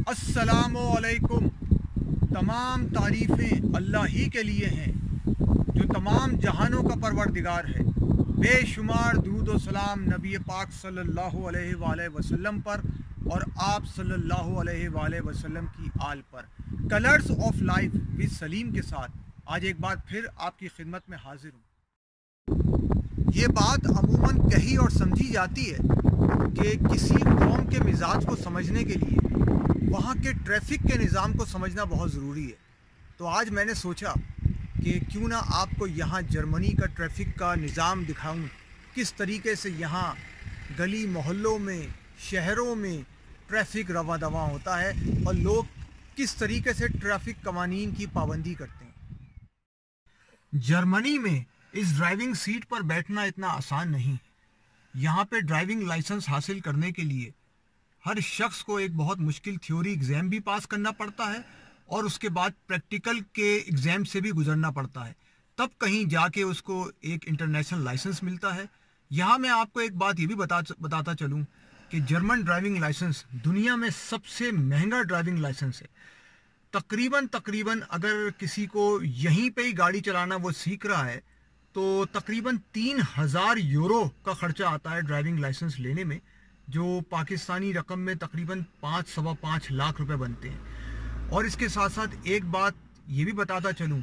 अस्सलामुअलैकुम। तमाम तारीफ़ें अल्लाह ही के लिए हैं जो तमाम जहानों का परवरदिगार है। बेशुमार दुरूद व सलाम नबी पाक सल्लल्लाहु अलैहि वसल्लम पर और आप सल्लल्लाहु अलैहि वसल्लम की आल पर। Colours of life with Salim के साथ आज एक बार फिर आपकी खिदमत में हाजिर हूँ। ये बात अमूमन कही और समझी जाती है कि किसी कौम के मिजाज को समझने के लिए वहाँ के ट्रैफिक के निज़ाम को समझना बहुत ज़रूरी है। तो आज मैंने सोचा कि क्यों ना आपको यहाँ जर्मनी का ट्रैफिक का निज़ाम दिखाऊं, किस तरीके से यहाँ गली मोहल्लों में, शहरों में ट्रैफिक रवा दवा होता है और लोग किस तरीके से ट्रैफिक कवानीन की पाबंदी करते हैं। जर्मनी में इस ड्राइविंग सीट पर बैठना इतना आसान नहीं। यहाँ पे ड्राइविंग लाइसेंस हासिल करने के लिए हर शख्स को एक बहुत मुश्किल थ्योरी एग्ज़ाम भी पास करना पड़ता है और उसके बाद प्रैक्टिकल के एग्ज़ाम से भी गुजरना पड़ता है, तब कहीं जाके उसको एक इंटरनेशनल लाइसेंस मिलता है। यहाँ मैं आपको एक बात ये भी बताता चलूँ कि जर्मन ड्राइविंग लाइसेंस दुनिया में सबसे महंगा ड्राइविंग लाइसेंस है। तकरीबन अगर किसी को यहीं पे ही गाड़ी चलाना वो सीख रहा है तो तकरीबन 3000 यूरो का खर्चा आता है ड्राइविंग लाइसेंस लेने में, जो पाकिस्तानी रकम में तकरीबन 5-5.25 लाख रुपए बनते हैं। और इसके साथ साथ एक बात ये भी बताता चलूँ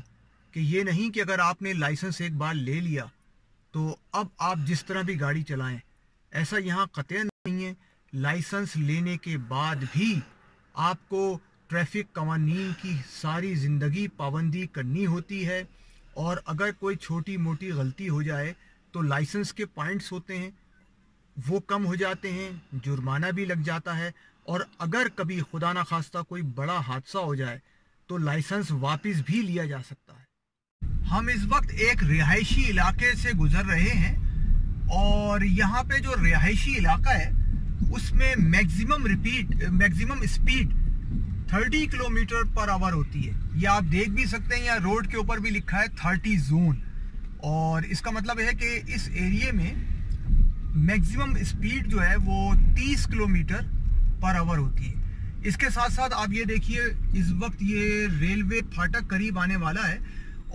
कि ये नहीं कि अगर आपने लाइसेंस एक बार ले लिया तो अब आप जिस तरह भी गाड़ी चलाएं, ऐसा यहाँ कतई नहीं है। लाइसेंस लेने के बाद भी आपको ट्रैफिक कवानीन की सारी ज़िंदगी पाबंदी करनी होती है और अगर कोई छोटी मोटी गलती हो जाए तो लाइसेंस के पॉइंट्स होते हैं वो कम हो जाते हैं, जुर्माना भी लग जाता है और अगर कभी खुदा ना खास्ता कोई बड़ा हादसा हो जाए तो लाइसेंस वापस भी लिया जा सकता है। हम इस वक्त एक रिहायशी इलाके से गुजर रहे हैं और यहाँ पे जो रिहायशी इलाका है उसमें maximum speed 30 kilometre per hour होती है। ये आप देख भी सकते हैं, यहाँ रोड के ऊपर भी लिखा है 30 जोन, और इसका मतलब है कि इस एरिया में मैक्सिमम स्पीड जो है वो 30 किलोमीटर पर आवर होती है। इसके साथ साथ आप ये देखिए, इस वक्त ये रेलवे फाटक करीब आने वाला है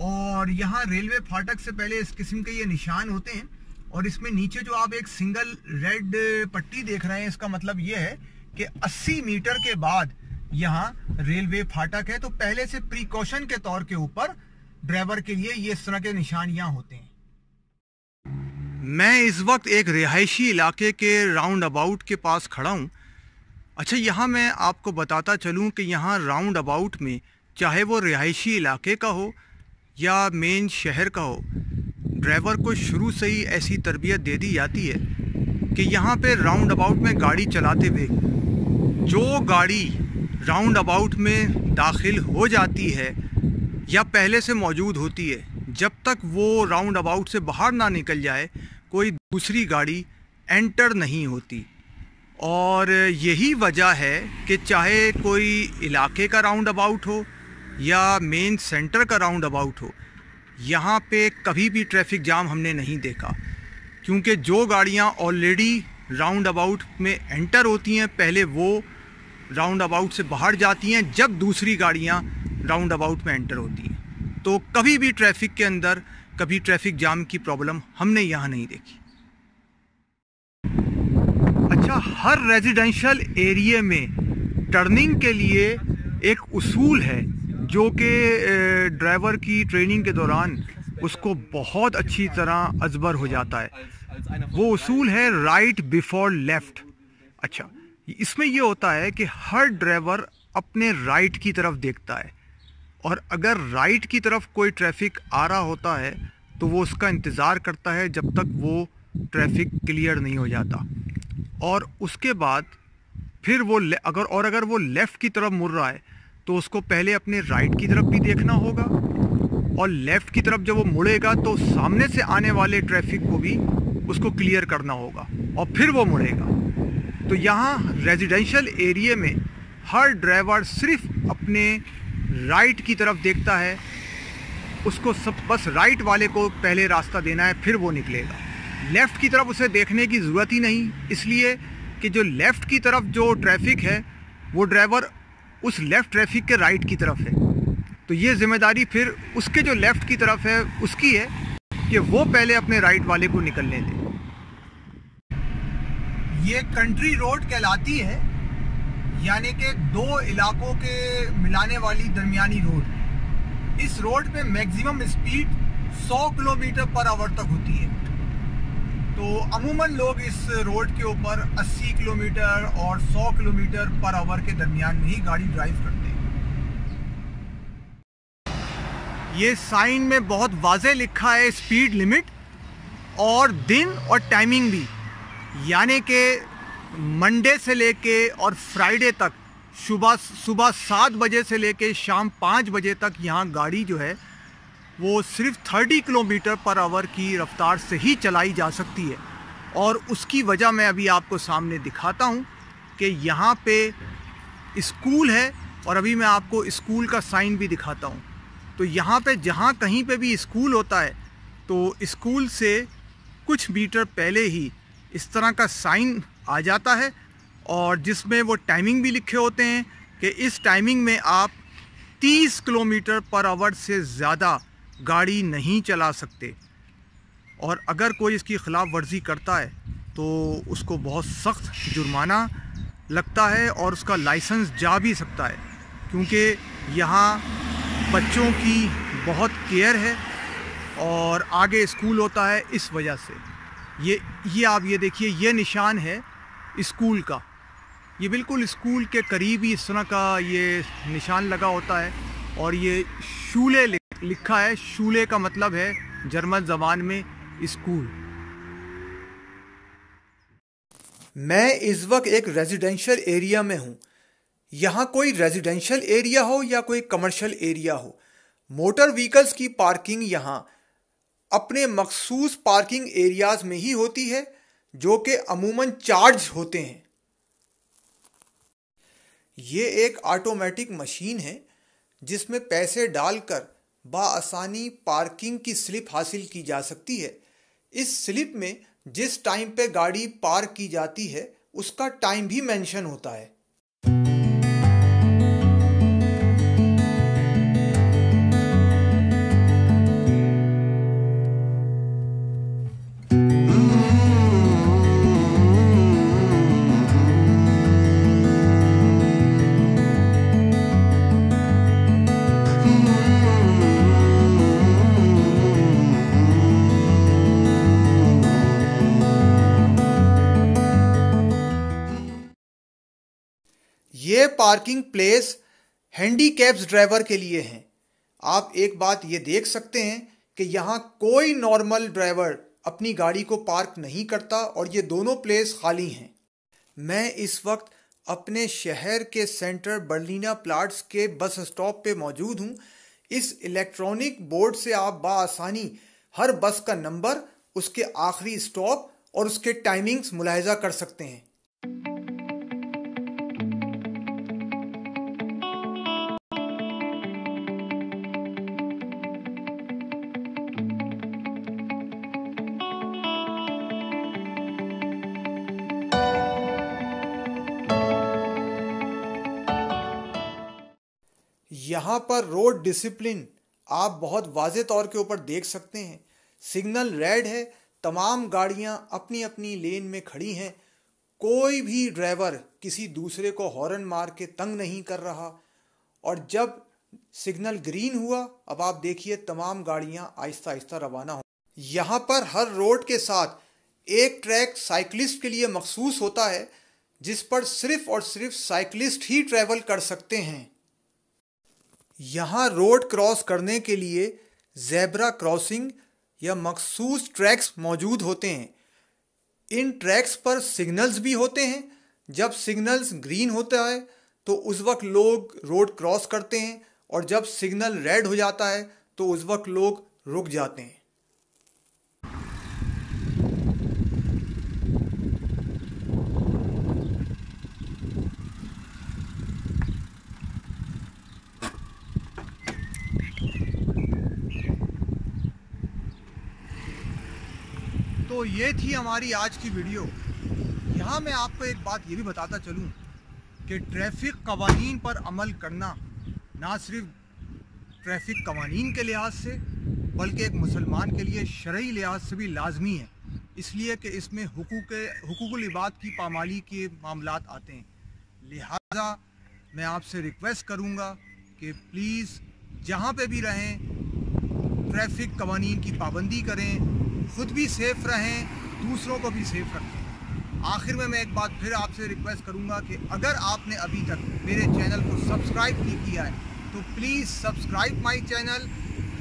और यहाँ रेलवे फाटक से पहले इस किस्म के ये निशान होते हैं और इसमें नीचे जो आप एक सिंगल रेड पट्टी देख रहे हैं, इसका मतलब ये है कि 80 मीटर के बाद यहाँ रेलवे फाटक है। तो पहले से प्रिकॉशन के तौर के ऊपर ड्राइवर के लिए ये इस तरह के निशान यहाँ होते हैं। मैं इस वक्त एक रिहायशी इलाके के राउंड अबाउट के पास खड़ा हूँ। अच्छा, यहाँ मैं आपको बताता चलूँ कि यहाँ राउंड अबाउट में चाहे वो रिहायशी इलाके का हो या मेन शहर का हो, ड्राइवर को शुरू से ही ऐसी तरबियत दे दी जाती है कि यहाँ पे राउंड अबाउट में गाड़ी चलाते हुए जो गाड़ी राउंड अबाउट में दाखिल हो जाती है या पहले से मौजूद होती है, जब तक वो राउंड अबाउट से बाहर ना निकल जाए कोई दूसरी गाड़ी एंटर नहीं होती। और यही वजह है कि चाहे कोई इलाके का राउंड अबाउट हो या मेन सेंटर का राउंड अबाउट हो, यहाँ पे कभी भी ट्रैफिक जाम हमने नहीं देखा, क्योंकि जो गाड़ियाँ ऑलरेडी राउंड अबाउट में एंटर होती हैं पहले वो राउंड अबाउट से बाहर जाती हैं जब दूसरी गाड़ियाँ राउंड अबाउट में एंटर होती हैं। तो कभी भी ट्रैफिक के अंदर कभी ट्रैफिक जाम की प्रॉब्लम हमने यहाँ नहीं देखी। अच्छा, हर रेजिडेंशियल एरिया में टर्निंग के लिए एक उसूल है जो कि ड्राइवर की ट्रेनिंग के दौरान उसको बहुत अच्छी तरह अजबर हो जाता है। वो उसूल है राइट बिफोर लेफ्ट। अच्छा, इसमें ये होता है कि हर ड्राइवर अपने राइट की तरफ देखता है और अगर राइट की तरफ कोई ट्रैफिक आ रहा होता है तो वो उसका इंतज़ार करता है जब तक वो ट्रैफिक क्लियर नहीं हो जाता, और उसके बाद फिर वो अगर वो लेफ़्ट की तरफ मुड़ रहा है तो उसको पहले अपने राइट की तरफ भी देखना होगा और लेफ़्ट की तरफ जब वो मुड़ेगा तो सामने से आने वाले ट्रैफिक को भी उसको क्लियर करना होगा और फिर वो मुड़ेगा। तो यहाँ रेजिडेंशियल एरिया में हर ड्राइवर सिर्फ अपने राइट की तरफ देखता है, उसको बस राइट वाले को पहले रास्ता देना है, फिर वो निकलेगा। लेफ़्ट की तरफ उसे देखने की ज़रूरत ही नहीं, इसलिए कि जो लेफ़्ट की तरफ जो ट्रैफिक है वो ड्राइवर उस लेफ़्ट ट्रैफिक के राइट की तरफ है। तो ये ज़िम्मेदारी फिर उसके जो लेफ़्ट की तरफ है उसकी है कि वो पहले अपने राइट वाले को निकलने दे। ये कंट्री रोड कहलाती है, यानी कि दो इलाकों के मिलाने वाली दरमियानी रोड। इस रोड पे maximum speed 100 kilometre per hour तक होती है। तो अमूमन लोग इस रोड के ऊपर 80 किलोमीटर और 100 किलोमीटर पर आवर के दरमियान में ही गाड़ी ड्राइव करते हैं। ये साइन में बहुत वाज़ेह लिखा है स्पीड लिमिट, और दिन और टाइमिंग भी, यानी कि मंडे से लेके और फ्राइडे तक सुबह 7 बजे से लेके शाम 5 बजे तक यहाँ गाड़ी जो है वो सिर्फ 30 किलोमीटर पर आवर की रफ्तार से ही चलाई जा सकती है। और उसकी वजह मैं अभी आपको सामने दिखाता हूँ कि यहाँ पे स्कूल है, और अभी मैं आपको स्कूल का साइन भी दिखाता हूँ। तो यहाँ पे जहाँ कहीं पे भी स्कूल होता है तो स्कूल से कुछ मीटर पहले ही इस तरह का साइन आ जाता है, और जिसमें वो टाइमिंग भी लिखे होते हैं कि इस टाइमिंग में आप 30 किलोमीटर पर आवर से ज़्यादा गाड़ी नहीं चला सकते। और अगर कोई इसकी ख़िलाफ़ वर्जी करता है तो उसको बहुत सख्त जुर्माना लगता है और उसका लाइसेंस जा भी सकता है, क्योंकि यहाँ बच्चों की बहुत केयर है और आगे स्कूल होता है। इस वजह से ये आप ये देखिए, ये निशान है स्कूल का। ये बिल्कुल स्कूल के करीब ही इस तरह का ये निशान लगा होता है, और ये शूले लिखा है। शूले का मतलब है जर्मन ज़बान में स्कूल। मैं इस वक्त एक रेजिडेंशियल एरिया में हूँ। यहाँ कोई रेजिडेंशियल एरिया हो या कोई कमर्शियल एरिया हो, मोटर व्हीकल्स की पार्किंग यहाँ अपने मखसूस पार्किंग एरियाज़ में ही होती है, जो कि अमूमन चार्ज होते हैं। ये एक ऑटोमेटिक मशीन है जिसमें पैसे डालकर बाआसानी पार्किंग की स्लिप हासिल की जा सकती है। इस स्लिप में जिस टाइम पे गाड़ी पार्क की जाती है उसका टाइम भी मेंशन होता है। ये पार्किंग प्लेस हैंडीकैप्स ड्राइवर के लिए हैं। आप एक बात ये देख सकते हैं कि यहाँ कोई नॉर्मल ड्राइवर अपनी गाड़ी को पार्क नहीं करता और ये दोनों प्लेस खाली हैं। मैं इस वक्त अपने शहर के सेंटर बर्लिना प्लाट्स के बस स्टॉप पे मौजूद हूँ। इस इलेक्ट्रॉनिक बोर्ड से आप बाआसानी हर बस का नंबर, उसके आखिरी स्टॉप और उसके टाइमिंग्स मुलाहिजा कर सकते हैं। यहाँ पर रोड डिसिप्लिन आप बहुत वाज़े तौर के ऊपर देख सकते हैं। सिग्नल रेड है, तमाम गाड़ियाँ अपनी अपनी लेन में खड़ी हैं। कोई भी ड्राइवर किसी दूसरे को हॉर्न मार के तंग नहीं कर रहा। और जब सिग्नल ग्रीन हुआ, अब आप देखिए तमाम गाड़ियाँ आहिस्ता आहिस्ता रवाना हो। यहाँ पर हर रोड के साथ एक ट्रैक साइकिलिस्ट के लिए मखसूस होता है, जिस पर सिर्फ और सिर्फ साइकिलिस्ट ही ट्रैवल कर सकते हैं। यहाँ रोड क्रॉस करने के लिए ज़ेब्रा क्रॉसिंग या मखसूस ट्रैक्स मौजूद होते हैं। इन ट्रैक्स पर सिग्नल्स भी होते हैं। जब सिग्नल्स ग्रीन होता है तो उस वक्त लोग रोड क्रॉस करते हैं, और जब सिग्नल रेड हो जाता है तो उस वक्त लोग रुक जाते हैं। तो ये थी हमारी आज की वीडियो। यहाँ मैं आपको एक बात ये भी बताता चलूँ कि ट्रैफिक कवानीन पर अमल करना ना सिर्फ ट्रैफिक कवानीन के लिहाज से बल्कि एक मुसलमान के लिए शरई लिहाज से भी लाजमी है, इसलिए कि इसमें हुकूकुल इबाद की पामाली के मामलात आते हैं। लिहाजा मैं आपसे रिक्वेस्ट करूँगा कि प्लीज़ जहाँ पे भी रहें ट्रैफिक कवानीन की पाबंदी करें, ख़ुद भी सेफ़ रहें, दूसरों को भी सेफ़ रखें। आखिर में मैं एक बात फिर आपसे रिक्वेस्ट करूँगा कि अगर आपने अभी तक मेरे चैनल को सब्सक्राइब नहीं किया है तो please subscribe my channel,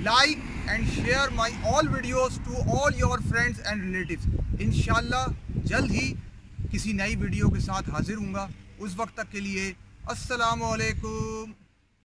like and share my all videos to all your friends and relatives. इंशाल्लाह जल्द ही किसी नई वीडियो के साथ हाजिर हूँगा। उस वक्त तक के लिए अस्सलामु अलैकुम।